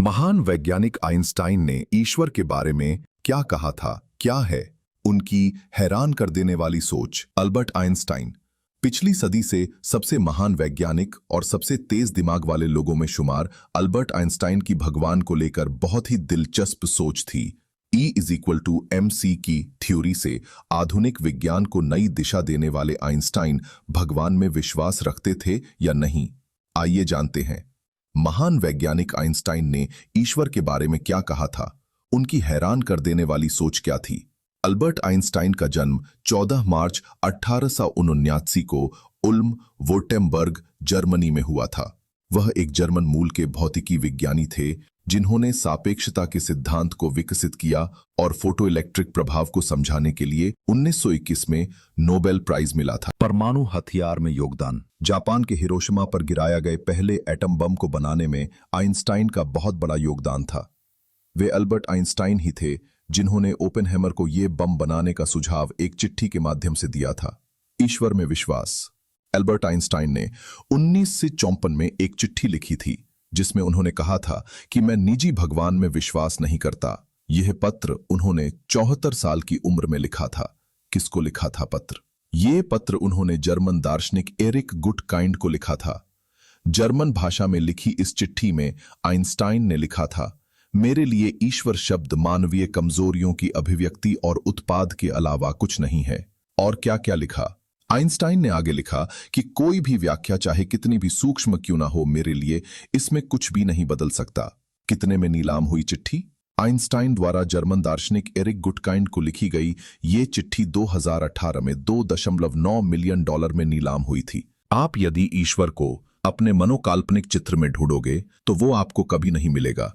महान वैज्ञानिक आइंस्टाइन ने ईश्वर के बारे में क्या कहा था, क्या है उनकी हैरान कर देने वाली सोच। अल्बर्ट आइंस्टाइन पिछली सदी से सबसे महान वैज्ञानिक और सबसे तेज दिमाग वाले लोगों में शुमार। अल्बर्ट आइंस्टाइन की भगवान को लेकर बहुत ही दिलचस्प सोच थी। E=mc की थ्योरी से आधुनिक विज्ञान को नई दिशा देने वाले आइंस्टाइन भगवान में विश्वास रखते थे या नहीं, आइए जानते हैं। महान वैज्ञानिक आइंस्टाइन ने ईश्वर के बारे में क्या कहा था, उनकी हैरान कर देने वाली सोच क्या थी। अल्बर्ट आइंस्टाइन का जन्म 14 मार्च 1879 को उल्म वोर्टेमबर्ग जर्मनी में हुआ था। वह एक जर्मन मूल के भौतिकी विज्ञानी थे जिन्होंने सापेक्षता के सिद्धांत को विकसित किया और फोटोइलेक्ट्रिक प्रभाव को समझाने के लिए 1921 में नोबेल प्राइज मिला था। परमाणु हथियार में योगदान। जापान के हिरोशिमा पर गिराया गए पहले एटम बम को बनाने में आइंस्टाइन का बहुत बड़ा योगदान था। वे अल्बर्ट आइंस्टाइन ही थे जिन्होंने ओपेनहेमर को यह बम बनाने का सुझाव एक चिट्ठी के माध्यम से दिया था। ईश्वर में विश्वास। अल्बर्ट आइंस्टाइन ने 1954 में एक चिट्ठी लिखी थी जिसमें उन्होंने कहा था कि मैं निजी भगवान में विश्वास नहीं करता। यह पत्र उन्होंने 74 साल की उम्र में लिखा था। किसको लिखा था पत्र? यह पत्र उन्होंने जर्मन दार्शनिक एरिक गुटकाइंड को लिखा था। जर्मन भाषा में लिखी इस चिट्ठी में आइंस्टाइन ने लिखा था, मेरे लिए ईश्वर शब्द मानवीय कमजोरियों की अभिव्यक्ति और उत्पाद के अलावा कुछ नहीं है। और क्या क्या लिखा? आइंस्टाइन ने आगे लिखा कि कोई भी व्याख्या चाहे कितनी भी सूक्ष्म क्यों ना हो, मेरे लिए इसमें कुछ भी नहीं बदल सकता। कितने में नीलाम हुई चिट्ठी? आइंस्टाइन द्वारा जर्मन दार्शनिक एरिक गुटकाइंड को लिखी गई ये चिट्ठी 2018 में $2.9 मिलियन में नीलाम हुई थी। आप यदि ईश्वर को अपने मनोकाल्पनिक चित्र में ढूंढोगे तो वो आपको कभी नहीं मिलेगा।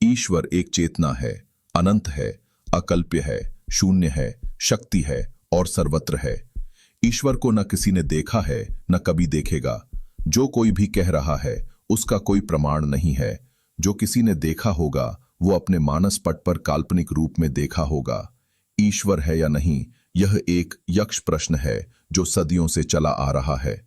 ईश्वर एक चेतना है, अनंत है, अकल्प्य है, शून्य है, शक्ति है और सर्वत्र है। ईश्वर को न किसी ने देखा है न कभी देखेगा। जो कोई भी कह रहा है उसका कोई प्रमाण नहीं है। जो किसी ने देखा होगा वो अपने मानस पट पर काल्पनिक रूप में देखा होगा। ईश्वर है या नहीं, यह एक यक्ष प्रश्न है जो सदियों से चला आ रहा है।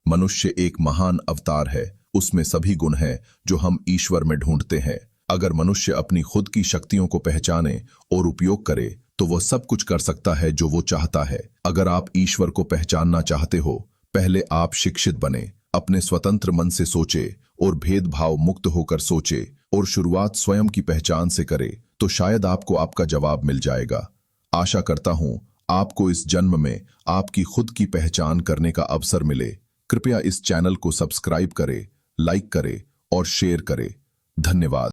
मनुष्य एक महान अवतार है, उसमें सभी गुण हैं जो हम ईश्वर में ढूंढते हैं। अगर मनुष्य अपनी खुद की शक्तियों को पहचाने और उपयोग करे तो वह सब कुछ कर सकता है जो वो चाहता है। अगर आप ईश्वर को पहचानना चाहते हो, पहले आप शिक्षित बने, अपने स्वतंत्र मन से सोचे और भेदभाव मुक्त होकर सोचे और शुरुआत स्वयं की पहचान से करे तो शायद आपको आपका जवाब मिल जाएगा। आशा करता हूं आपको इस जन्म में आपकी खुद की पहचान करने का अवसर मिले। कृपया इस चैनल को सब्सक्राइब करें, लाइक करें और शेयर करें। धन्यवाद।